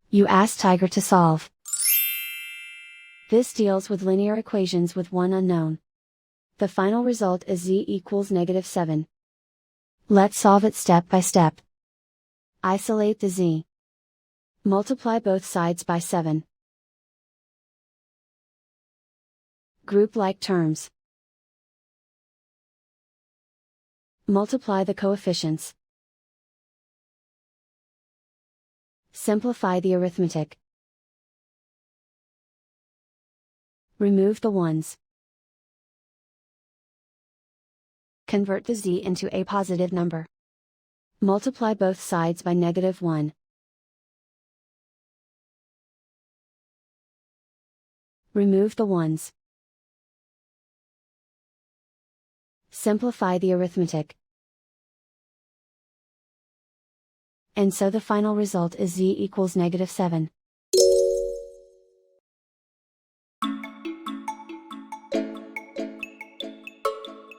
You ask Tiger to solve. This deals with linear equations with one unknown. The final result is z equals -7. Let's solve it step by step. Isolate the z. Multiply both sides by 7. Group like terms. Multiply the coefficients. Simplify the arithmetic. Remove the ones. Convert the z into a positive number. Multiply both sides by -1. Remove the ones. Simplify the arithmetic. And so the final result is z equals -7.